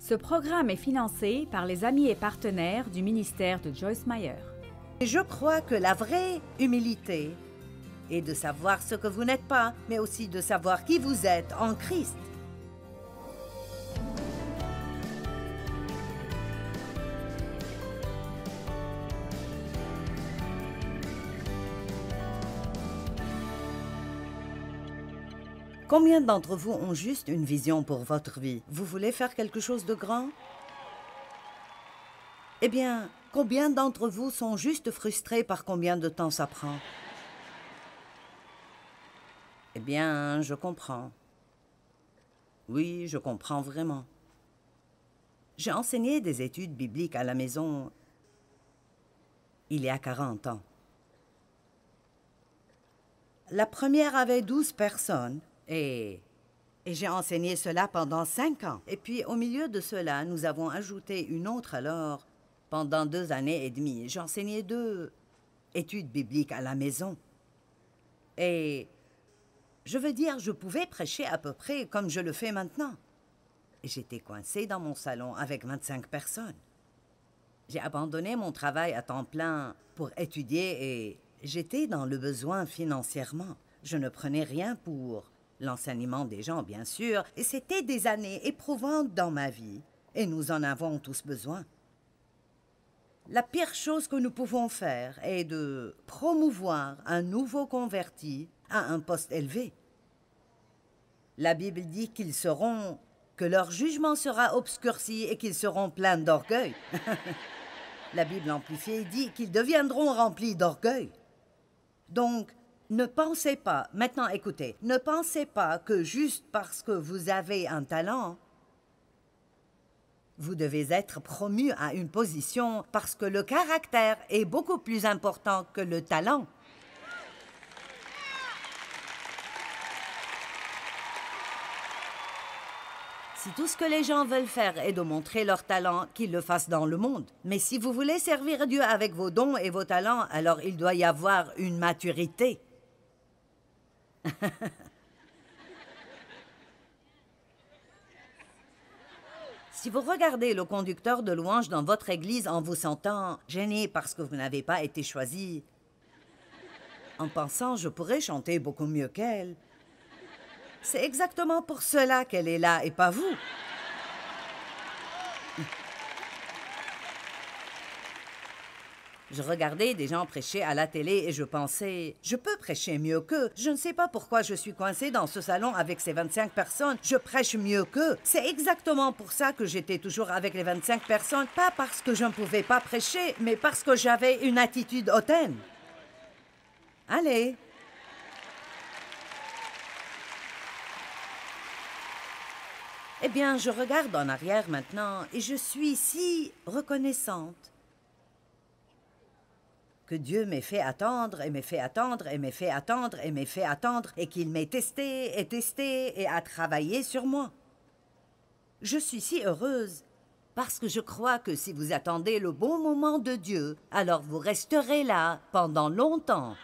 Ce programme est financé par les amis et partenaires du ministère de Joyce Meyer. Je crois que la vraie humilité est de savoir ce que vous n'êtes pas, mais aussi de savoir qui vous êtes en Christ. Combien d'entre vous ont juste une vision pour votre vie? Vous voulez faire quelque chose de grand? Eh bien, combien d'entre vous sont juste frustrés par combien de temps ça prend? Eh bien, je comprends. Oui, je comprends vraiment. J'ai enseigné des études bibliques à la maison il y a 40 ans. La première avait 12 personnes. Et j'ai enseigné cela pendant 5 ans. Et puis, au milieu de cela, nous avons ajouté une autre alors. Pendant 2 années et demie, j'enseignais 2 études bibliques à la maison. Et je veux dire, je pouvais prêcher à peu près comme je le fais maintenant. Et j'étais coincée dans mon salon avec 25 personnes. J'ai abandonné mon travail à temps plein pour étudier et j'étais dans le besoin financièrement. Je ne prenais rien pour l'enseignement des gens, bien sûr, et c'était des années éprouvantes dans ma vie, et nous en avons tous besoin. La pire chose que nous pouvons faire est de promouvoir un nouveau converti à un poste élevé. La Bible dit que leur jugement sera obscurci et qu'ils seront pleins d'orgueil. La Bible amplifiée dit qu'ils deviendront remplis d'orgueil. Donc, ne pensez pas, maintenant écoutez, ne pensez pas que juste parce que vous avez un talent, vous devez être promu à une position parce que le caractère est beaucoup plus important que le talent. Si tout ce que les gens veulent faire est de montrer leur talent, qu'ils le fassent dans le monde. Mais si vous voulez servir Dieu avec vos dons et vos talents, alors il doit y avoir une maturité. Si vous regardez le conducteur de louange dans votre église en vous sentant gêné parce que vous n'avez pas été choisi, en pensant « je pourrais chanter beaucoup mieux qu'elle », c'est exactement pour cela qu'elle est là et pas vous. Je regardais des gens prêcher à la télé et je pensais, je peux prêcher mieux qu'eux. Je ne sais pas pourquoi je suis coincée dans ce salon avec ces 25 personnes. Je prêche mieux qu'eux. C'est exactement pour ça que j'étais toujours avec les 25 personnes. Pas parce que je ne pouvais pas prêcher, mais parce que j'avais une attitude hautaine. Allez. Eh bien, je regarde en arrière maintenant et je suis si reconnaissante que Dieu m'ait fait attendre et m'ait fait attendre et m'ait fait attendre et m'ait fait attendre et qu'il m'ait testé et a travaillé sur moi. Je suis si heureuse parce que je crois que si vous attendez le bon moment de Dieu, alors vous resterez là pendant longtemps.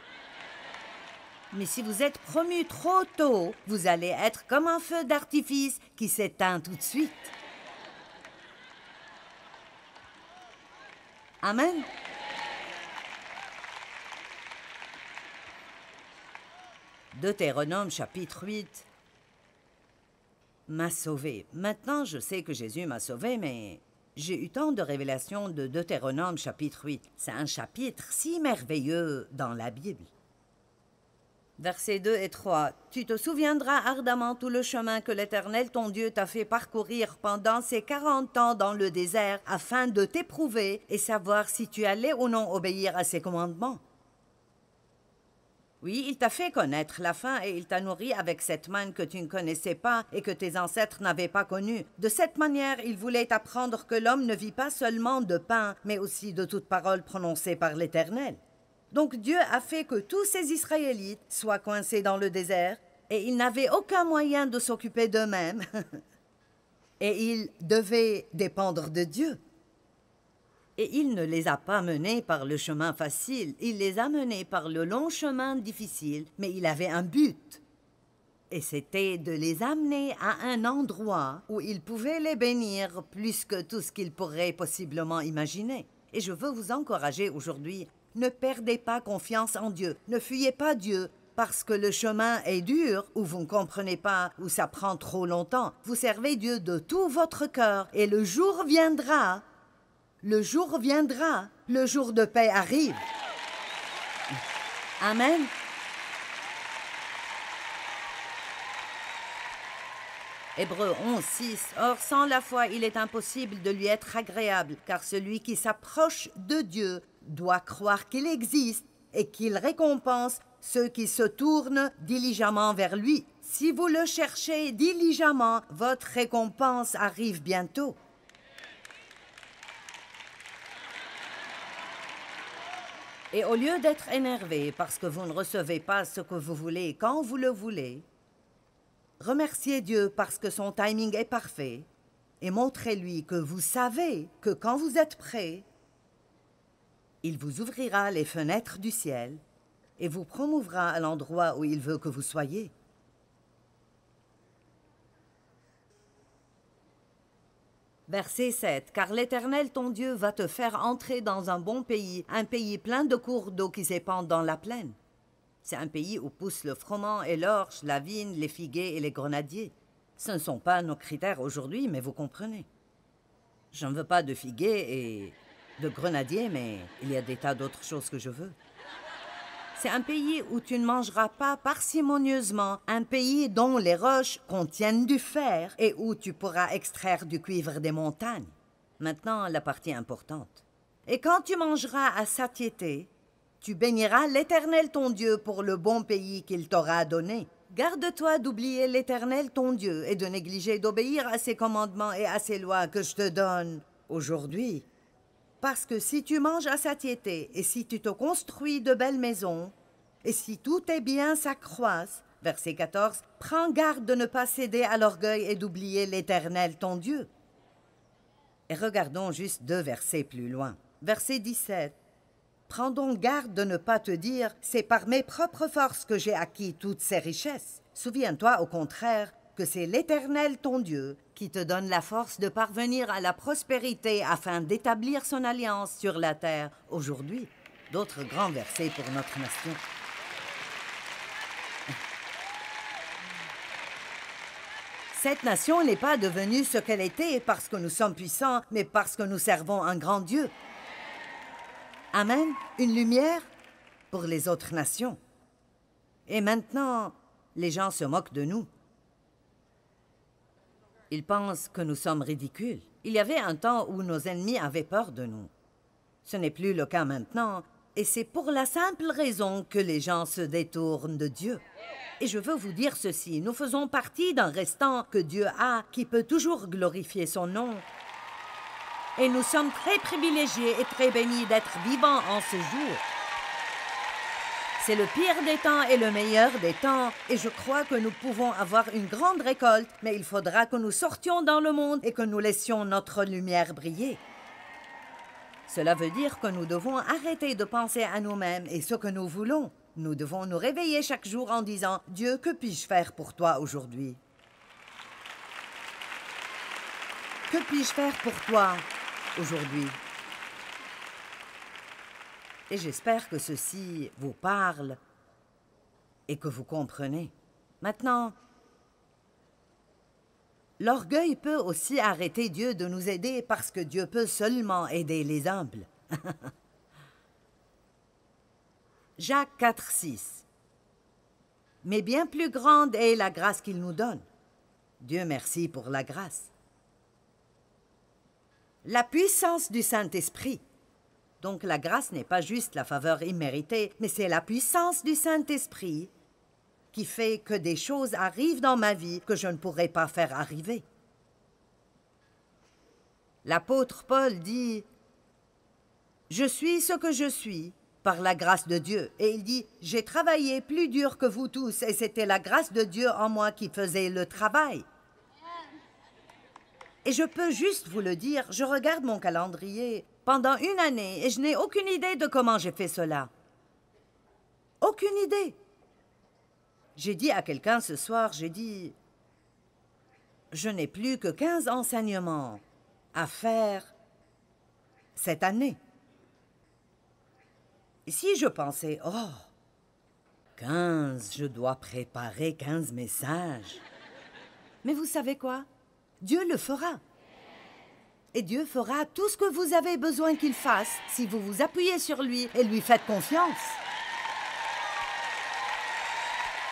Mais si vous êtes promu trop tôt, vous allez être comme un feu d'artifice qui s'éteint tout de suite. Amen. Deutéronome chapitre 8 m'a sauvé. Maintenant, je sais que Jésus m'a sauvé, mais j'ai eu tant de révélations de Deutéronome chapitre 8. C'est un chapitre si merveilleux dans la Bible. Versets 2 et 3. « Tu te souviendras ardemment tout le chemin que l'Éternel ton Dieu t'a fait parcourir pendant ces 40 ans dans le désert, afin de t'éprouver et savoir si tu allais ou non obéir à ses commandements. Oui, il t'a fait connaître la faim et il t'a nourri avec cette manne que tu ne connaissais pas et que tes ancêtres n'avaient pas connue. De cette manière, il voulait t'apprendre que l'homme ne vit pas seulement de pain, mais aussi de toute parole prononcée par l'Éternel. Donc Dieu a fait que tous ces Israélites soient coincés dans le désert et ils n'avaient aucun moyen de s'occuper d'eux-mêmes. Et ils devaient dépendre de Dieu. Et il ne les a pas menés par le chemin facile, il les a menés par le long chemin difficile, mais il avait un but. Et c'était de les amener à un endroit où ils pouvaient les bénir plus que tout ce qu'ils pourraient possiblement imaginer. Et je veux vous encourager aujourd'hui, ne perdez pas confiance en Dieu, ne fuyez pas Dieu, parce que le chemin est dur, ou vous ne comprenez pas, ou ça prend trop longtemps. Vous servez Dieu de tout votre cœur, et le jour viendra, le jour de paix arrive. Amen. Hébreux 11, 6. Or, sans la foi, il est impossible de lui être agréable, car celui qui s'approche de Dieu doit croire qu'il existe et qu'il récompense ceux qui se tournent diligemment vers lui. Si vous le cherchez diligemment, votre récompense arrive bientôt. Et au lieu d'être énervé parce que vous ne recevez pas ce que vous voulez quand vous le voulez, remerciez Dieu parce que son timing est parfait et montrez-lui que vous savez que quand vous êtes prêt, il vous ouvrira les fenêtres du ciel et vous promouvra à l'endroit où il veut que vous soyez. Verset 7. Car l'Éternel, ton Dieu, va te faire entrer dans un bon pays, un pays plein de cours d'eau qui s'épandent dans la plaine. C'est un pays où poussent le froment et l'orge, la vigne, les figuiers et les grenadiers. Ce ne sont pas nos critères aujourd'hui, mais vous comprenez. Je ne veux pas de figuiers et de grenadiers, mais il y a des tas d'autres choses que je veux. C'est un pays où tu ne mangeras pas parcimonieusement, un pays dont les roches contiennent du fer et où tu pourras extraire du cuivre des montagnes. Maintenant, la partie importante. Et quand tu mangeras à satiété, tu béniras l'Éternel ton Dieu pour le bon pays qu'il t'aura donné. Garde-toi d'oublier l'Éternel ton Dieu et de négliger d'obéir à ses commandements et à ses lois que je te donne aujourd'hui. Parce que si tu manges à satiété et si tu te construis de belles maisons, et si tous tes biens s'accroissent, verset 14, prends garde de ne pas céder à l'orgueil et d'oublier l'Éternel ton Dieu. Et regardons juste 2 versets plus loin. Verset 17. Prends donc garde de ne pas te dire « C'est par mes propres forces que j'ai acquis toutes ces richesses ». Souviens-toi au contraire que c'est l'Éternel ton Dieu qui te donne la force de parvenir à la prospérité afin d'établir son alliance sur la terre aujourd'hui. D'autres grands versets pour notre nation. Cette nation n'est pas devenue ce qu'elle était parce que nous sommes puissants, mais parce que nous servons un grand Dieu. Amen, une lumière pour les autres nations. Et maintenant, les gens se moquent de nous. Ils pensent que nous sommes ridicules. Il y avait un temps où nos ennemis avaient peur de nous. Ce n'est plus le cas maintenant, et c'est pour la simple raison que les gens se détournent de Dieu. Et je veux vous dire ceci, nous faisons partie d'un restant que Dieu a, qui peut toujours glorifier son nom. Et nous sommes très privilégiés et très bénis d'être vivants en ce jour. C'est le pire des temps et le meilleur des temps, et je crois que nous pouvons avoir une grande récolte, mais il faudra que nous sortions dans le monde et que nous laissions notre lumière briller. Cela veut dire que nous devons arrêter de penser à nous-mêmes et ce que nous voulons. Nous devons nous réveiller chaque jour en disant « Dieu, que puis-je faire pour toi aujourd'hui? Que puis-je faire pour toi aujourd'hui ?» Et j'espère que ceci vous parle et que vous comprenez. Maintenant, l'orgueil peut aussi arrêter Dieu de nous aider parce que Dieu peut seulement aider les humbles. Jacques 4, 6. Mais bien plus grande est la grâce qu'il nous donne. Dieu merci pour la grâce. La puissance du Saint-Esprit. Donc la grâce n'est pas juste la faveur imméritée, mais c'est la puissance du Saint-Esprit qui fait que des choses arrivent dans ma vie que je ne pourrais pas faire arriver. L'apôtre Paul dit « Je suis ce que je suis par la grâce de Dieu. » Et il dit « J'ai travaillé plus dur que vous tous et c'était la grâce de Dieu en moi qui faisait le travail. » Et je peux juste vous le dire, je regarde mon calendrier pendant une année et je n'ai aucune idée de comment j'ai fait cela. Aucune idée. J'ai dit à quelqu'un ce soir, j'ai dit, je n'ai plus que 15 enseignements à faire cette année. Et si je pensais, oh, 15, je dois préparer 15 messages. Mais vous savez quoi? Dieu le fera. Et Dieu fera tout ce que vous avez besoin qu'il fasse si vous vous appuyez sur lui et lui faites confiance.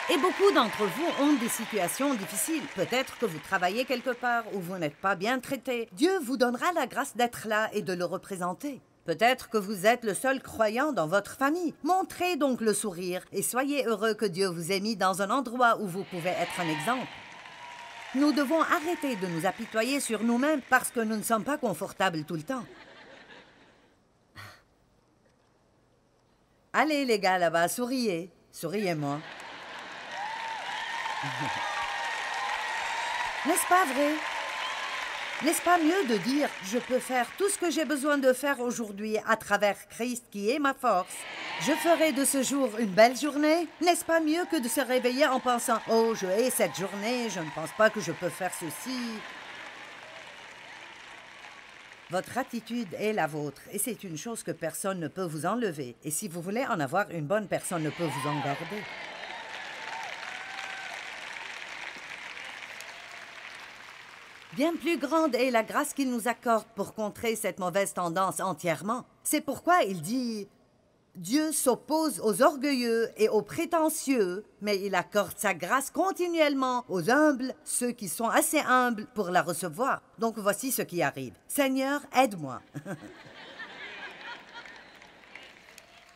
Et beaucoup d'entre vous ont des situations difficiles. Peut-être que vous travaillez quelque part où vous n'êtes pas bien traité. Dieu vous donnera la grâce d'être là et de le représenter. Peut-être que vous êtes le seul croyant dans votre famille. Montrez donc le sourire et soyez heureux que Dieu vous ait mis dans un endroit où vous pouvez être un exemple. Nous devons arrêter de nous apitoyer sur nous-mêmes parce que nous ne sommes pas confortables tout le temps. Allez les gars là-bas, souriez. Souriez-moi. N'est-ce pas vrai? N'est-ce pas mieux de dire « Je peux faire tout ce que j'ai besoin de faire aujourd'hui à travers Christ qui est ma force. Je ferai de ce jour une belle journée ». N'est-ce pas mieux que de se réveiller en pensant « Oh, je hais cette journée, je ne pense pas que je peux faire ceci ». Votre attitude est la vôtre et c'est une chose que personne ne peut vous enlever. Et si vous voulez en avoir une bonne, personne ne peut vous en garder. Bien plus grande est la grâce qu'il nous accorde pour contrer cette mauvaise tendance entièrement. C'est pourquoi il dit « Dieu s'oppose aux orgueilleux et aux prétentieux, mais il accorde sa grâce continuellement aux humbles, ceux qui sont assez humbles pour la recevoir. » Donc voici ce qui arrive. « Seigneur, aide-moi. »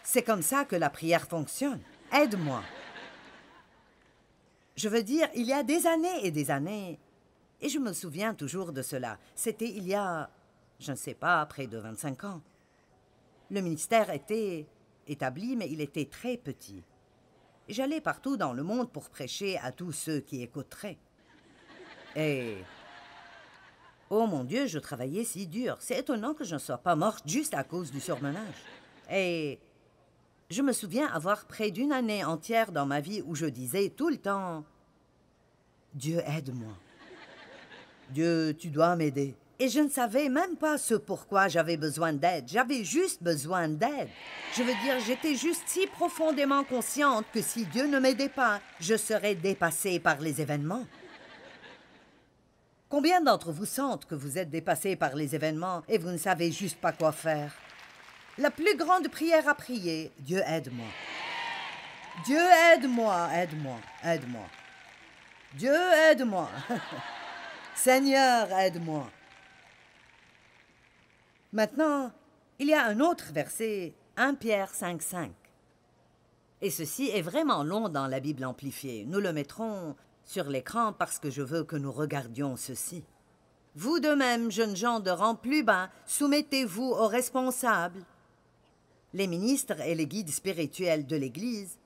C'est comme ça que la prière fonctionne. « Aide-moi. » Je veux dire, il y a des années et des années... Et je me souviens toujours de cela. C'était il y a, je ne sais pas, près de 25 ans. Le ministère était établi, mais il était très petit. J'allais partout dans le monde pour prêcher à tous ceux qui écouteraient. Et... oh mon Dieu, je travaillais si dur. C'est étonnant que je ne sois pas morte juste à cause du surmenage. Et... je me souviens avoir près d'une année entière dans ma vie où je disais tout le temps « Dieu, aide-moi. » Dieu, tu dois m'aider. Et je ne savais même pas ce pourquoi j'avais besoin d'aide. J'avais juste besoin d'aide. Je veux dire, j'étais juste si profondément consciente que si Dieu ne m'aidait pas, je serais dépassée par les événements. Combien d'entre vous sentent que vous êtes dépassés par les événements et vous ne savez juste pas quoi faire? La plus grande prière à prier, Dieu aide-moi. Dieu aide-moi, aide-moi, aide-moi. Dieu aide-moi. Seigneur, aide-moi. Maintenant, il y a un autre verset, 1 Pierre 5,5. Et ceci est vraiment long dans la Bible amplifiée. Nous le mettrons sur l'écran parce que je veux que nous regardions ceci. Vous de même, jeunes gens de rang plus bas, soumettez-vous aux responsables, les ministres et les guides spirituels de l'Église,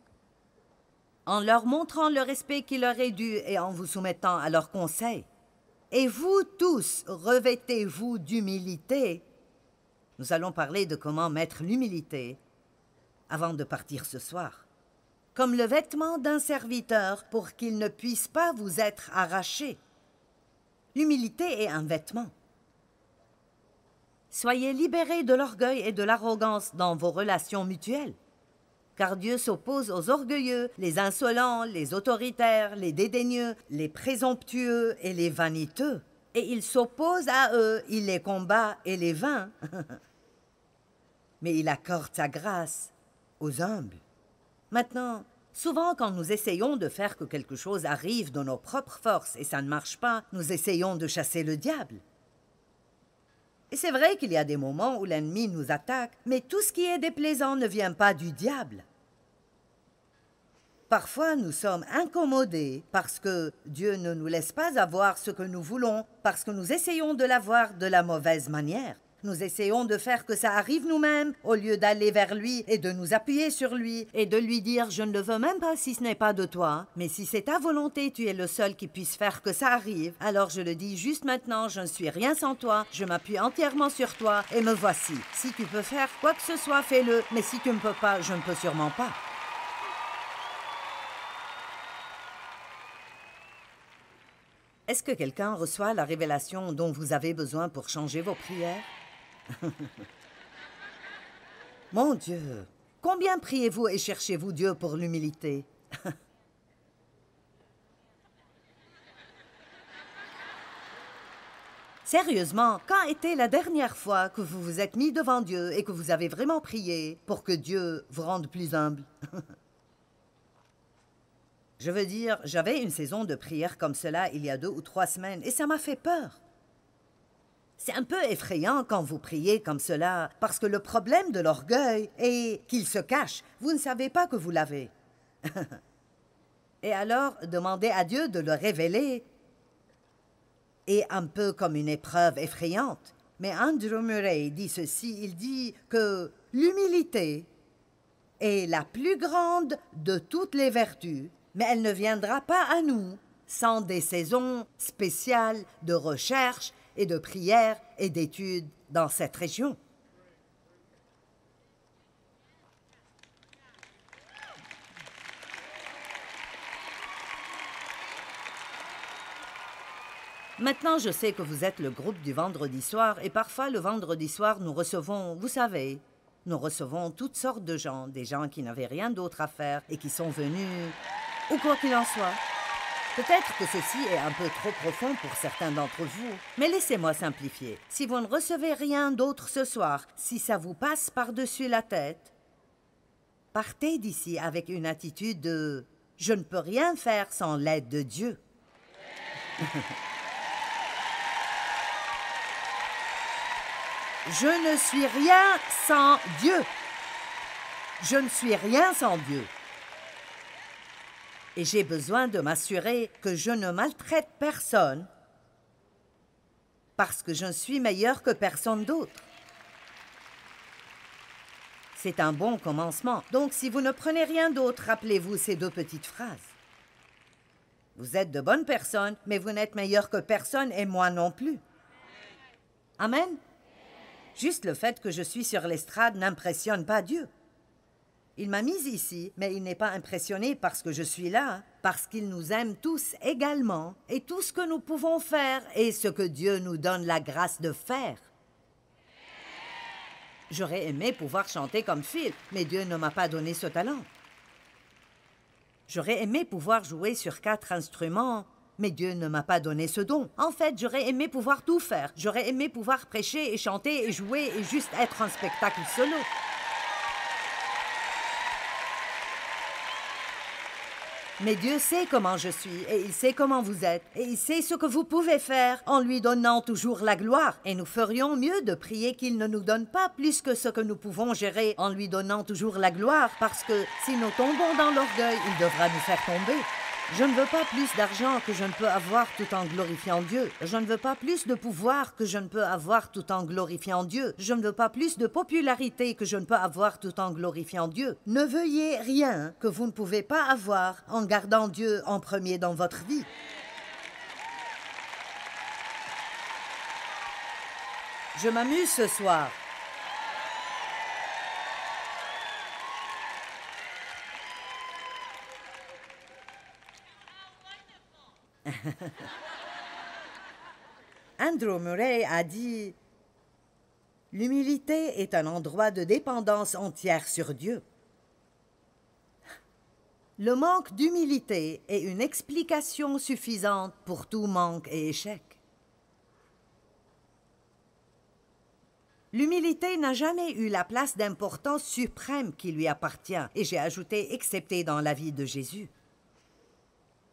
en leur montrant le respect qui leur est dû et en vous soumettant à leurs conseils. Et vous tous, revêtez-vous d'humilité. Nous allons parler de comment mettre l'humilité avant de partir ce soir. Comme le vêtement d'un serviteur pour qu'il ne puisse pas vous être arraché. L'humilité est un vêtement. Soyez libérés de l'orgueil et de l'arrogance dans vos relations mutuelles. Car Dieu s'oppose aux orgueilleux, les insolents, les autoritaires, les dédaigneux, les présomptueux et les vaniteux. Et il s'oppose à eux, il les combat et les vainc. Mais il accorde sa grâce aux humbles. Maintenant, souvent quand nous essayons de faire que quelque chose arrive de nos propres forces et ça ne marche pas, nous essayons de chasser le diable. Et c'est vrai qu'il y a des moments où l'ennemi nous attaque, mais tout ce qui est déplaisant ne vient pas du diable. Parfois, nous sommes incommodés parce que Dieu ne nous laisse pas avoir ce que nous voulons, parce que nous essayons de l'avoir de la mauvaise manière. Nous essayons de faire que ça arrive nous-mêmes, au lieu d'aller vers lui et de nous appuyer sur lui et de lui dire « Je ne le veux même pas si ce n'est pas de toi, mais si c'est ta volonté, tu es le seul qui puisse faire que ça arrive. Alors je le dis juste maintenant, je ne suis rien sans toi, je m'appuie entièrement sur toi et me voici. Si tu peux faire quoi que ce soit, fais-le, mais si tu ne peux pas, je ne peux sûrement pas. » Est-ce que quelqu'un reçoit la révélation dont vous avez besoin pour changer vos prières? Mon Dieu, combien priez-vous et cherchez-vous Dieu pour l'humilité? Sérieusement, quand était la dernière fois que vous vous êtes mis devant Dieu et que vous avez vraiment prié pour que Dieu vous rende plus humble? Je veux dire, j'avais une saison de prière comme cela il y a 2 ou 3 semaines et ça m'a fait peur. C'est un peu effrayant quand vous priez comme cela, parce que le problème de l'orgueil est qu'il se cache. Vous ne savez pas que vous l'avez. Et alors, demandez à Dieu de le révéler est un peu comme une épreuve effrayante. Mais Andrew Murray dit ceci, il dit que l'humilité est la plus grande de toutes les vertus, mais elle ne viendra pas à nous sans des saisons spéciales de recherche et de prière et d'études dans cette région. Maintenant, je sais que vous êtes le groupe du vendredi soir et parfois le vendredi soir, nous recevons, vous savez, nous recevons toutes sortes de gens, des gens qui n'avaient rien d'autre à faire et qui sont venus, ou quoi qu'il en soit. Peut-être que ceci est un peu trop profond pour certains d'entre vous, mais laissez-moi simplifier. Si vous ne recevez rien d'autre ce soir, si ça vous passe par-dessus la tête, partez d'ici avec une attitude de « je ne peux rien faire sans l'aide de Dieu ». Je ne suis rien sans Dieu. Je ne suis rien sans Dieu. Et j'ai besoin de m'assurer que je ne maltraite personne parce que je suis meilleur que personne d'autre. C'est un bon commencement. Donc, si vous ne prenez rien d'autre, rappelez-vous ces 2 petites phrases. Vous êtes de bonnes personnes, mais vous n'êtes meilleur que personne et moi non plus. Amen. Juste le fait que je suis sur l'estrade n'impressionne pas Dieu. Il m'a mise ici, mais il n'est pas impressionné parce que je suis là, parce qu'il nous aime tous également, et tout ce que nous pouvons faire est ce que Dieu nous donne la grâce de faire. J'aurais aimé pouvoir chanter comme Phil, mais Dieu ne m'a pas donné ce talent. J'aurais aimé pouvoir jouer sur 4 instruments, mais Dieu ne m'a pas donné ce don. En fait, j'aurais aimé pouvoir tout faire. J'aurais aimé pouvoir prêcher et chanter et jouer et juste être un spectacle solo. Mais Dieu sait comment je suis, et il sait comment vous êtes, et il sait ce que vous pouvez faire en lui donnant toujours la gloire. Et nous ferions mieux de prier qu'il ne nous donne pas plus que ce que nous pouvons gérer en lui donnant toujours la gloire, parce que si nous tombons dans l'orgueil, il devra nous faire tomber. Je ne veux pas plus d'argent que je ne peux avoir tout en glorifiant Dieu. Je ne veux pas plus de pouvoir que je ne peux avoir tout en glorifiant Dieu. Je ne veux pas plus de popularité que je ne peux avoir tout en glorifiant Dieu. Ne veuillez rien que vous ne pouvez pas avoir en gardant Dieu en premier dans votre vie. Je m'amuse ce soir. Andrew Murray a dit « L'humilité est un endroit de dépendance entière sur Dieu. » Le manque d'humilité est une explication suffisante pour tout manque et échec. L'humilité n'a jamais eu la place d'importance suprême qui lui appartient, et j'ai ajouté « excepté dans la vie de Jésus ».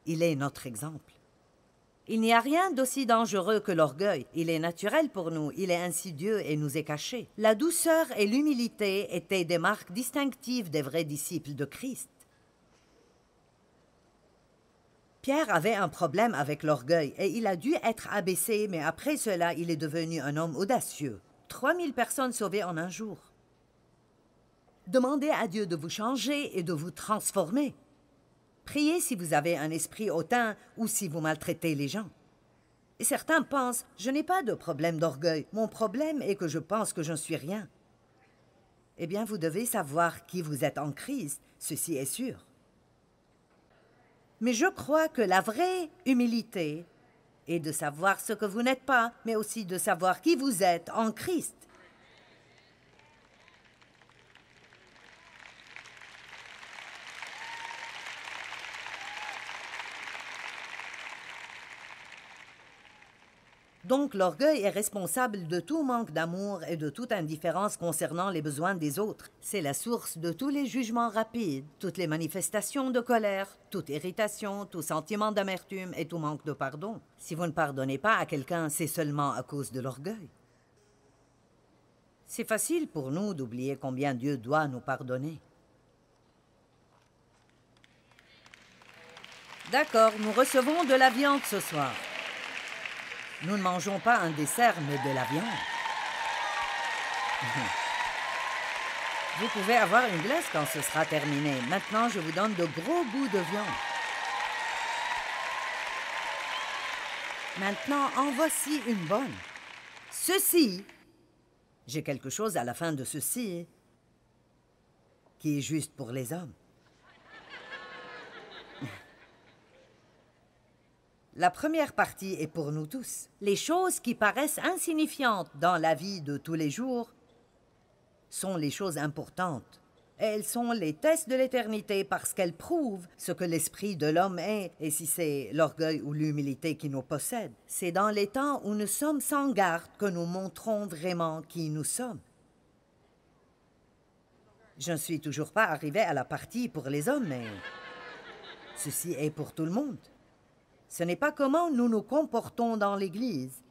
Il est notre exemple. Il n'y a rien d'aussi dangereux que l'orgueil. Il est naturel pour nous, il est insidieux et nous est caché. La douceur et l'humilité étaient des marques distinctives des vrais disciples de Christ. Pierre avait un problème avec l'orgueil et il a dû être abaissé, mais après cela, il est devenu un homme audacieux. 3000 personnes sauvées en un jour. Demandez à Dieu de vous changer et de vous transformer. Priez si vous avez un esprit hautain ou si vous maltraitez les gens. Et certains pensent, je n'ai pas de problème d'orgueil. Mon problème est que je pense que je ne suis rien. Eh bien, vous devez savoir qui vous êtes en Christ, ceci est sûr. Mais je crois que la vraie humilité et de savoir ce que vous n'êtes pas, mais aussi de savoir qui vous êtes en Christ. Donc l'orgueil est responsable de tout manque d'amour et de toute indifférence concernant les besoins des autres. C'est la source de tous les jugements rapides, toutes les manifestations de colère, toute irritation, tout sentiment d'amertume et tout manque de pardon. Si vous ne pardonnez pas à quelqu'un, c'est seulement à cause de l'orgueil. C'est facile pour nous d'oublier combien Dieu doit nous pardonner. D'accord, nous recevons de la viande ce soir. Nous ne mangeons pas un dessert, mais de la viande. Vous pouvez avoir une glace quand ce sera terminé. Maintenant, je vous donne de gros bouts de viande. Maintenant, en voici une bonne. Ceci, j'ai quelque chose à la fin de ceci qui est juste pour les hommes. La première partie est pour nous tous. Les choses qui paraissent insignifiantes dans la vie de tous les jours sont les choses importantes. Elles sont les tests de l'éternité parce qu'elles prouvent ce que l'esprit de l'homme est, et si c'est l'orgueil ou l'humilité qui nous possèdent. C'est dans les temps où nous sommes sans garde que nous montrons vraiment qui nous sommes. Je ne suis toujours pas arrivé à la partie pour les hommes, mais ceci est pour tout le monde. Ce n'est pas comment nous nous comportons dans l'Église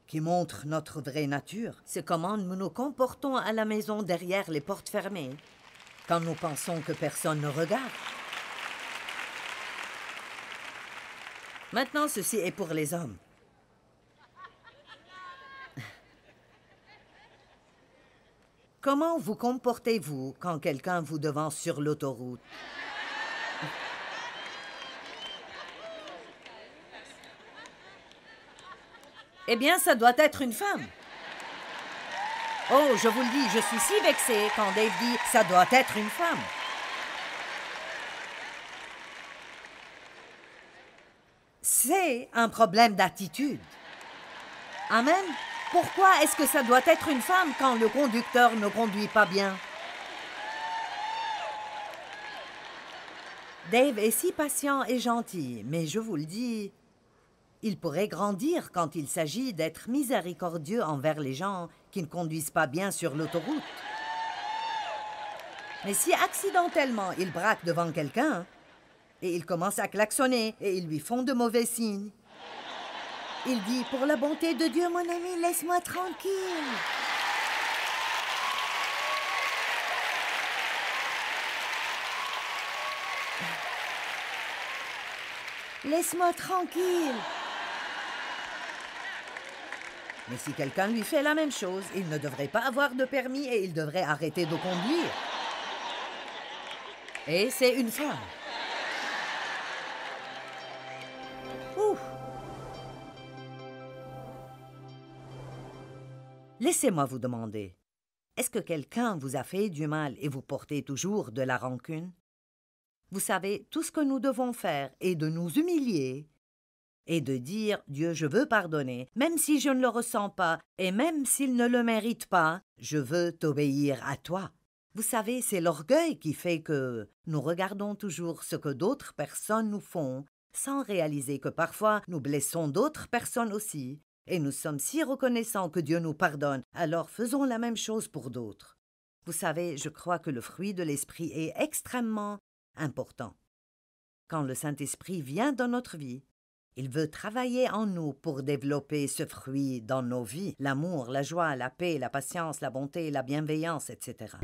qui montre notre vraie nature. C'est comment nous nous comportons à la maison derrière les portes fermées, quand nous pensons que personne ne regarde. Maintenant, ceci est pour les hommes. Comment vous comportez-vous quand quelqu'un vous devance sur l'autoroute? Eh bien, ça doit être une femme. Oh, je vous le dis, je suis si vexée quand Dave dit « ça doit être une femme ». C'est un problème d'attitude. Amen. Pourquoi est-ce que ça doit être une femme quand le conducteur ne conduit pas bien? Dave est si patient et gentil, mais je vous le dis, il pourrait grandir quand il s'agit d'être miséricordieux envers les gens qui ne conduisent pas bien sur l'autoroute. Mais si accidentellement il braque devant quelqu'un et il commence à klaxonner et ils lui font de mauvais signes, il dit « Pour la bonté de Dieu, mon ami, laisse-moi tranquille. » Laisse-moi tranquille. Mais si quelqu'un lui fait la même chose, il ne devrait pas avoir de permis et il devrait arrêter de conduire. Et c'est une femme. Ouf. Laissez-moi vous demander, est-ce que quelqu'un vous a fait du mal et vous portez toujours de la rancune? Vous savez, tout ce que nous devons faire est de nous humilier et de dire « Dieu, je veux pardonner, même si je ne le ressens pas et même s'il ne le mérite pas, je veux t'obéir à toi. » Vous savez, c'est l'orgueil qui fait que nous regardons toujours ce que d'autres personnes nous font sans réaliser que parfois nous blessons d'autres personnes aussi et nous sommes si reconnaissants que Dieu nous pardonne, alors faisons la même chose pour d'autres. Vous savez, je crois que le fruit de l'esprit est extrêmement important. Quand le Saint-Esprit vient dans notre vie, il veut travailler en nous pour développer ce fruit dans nos vies, l'amour, la joie, la paix, la patience, la bonté, la bienveillance, etc.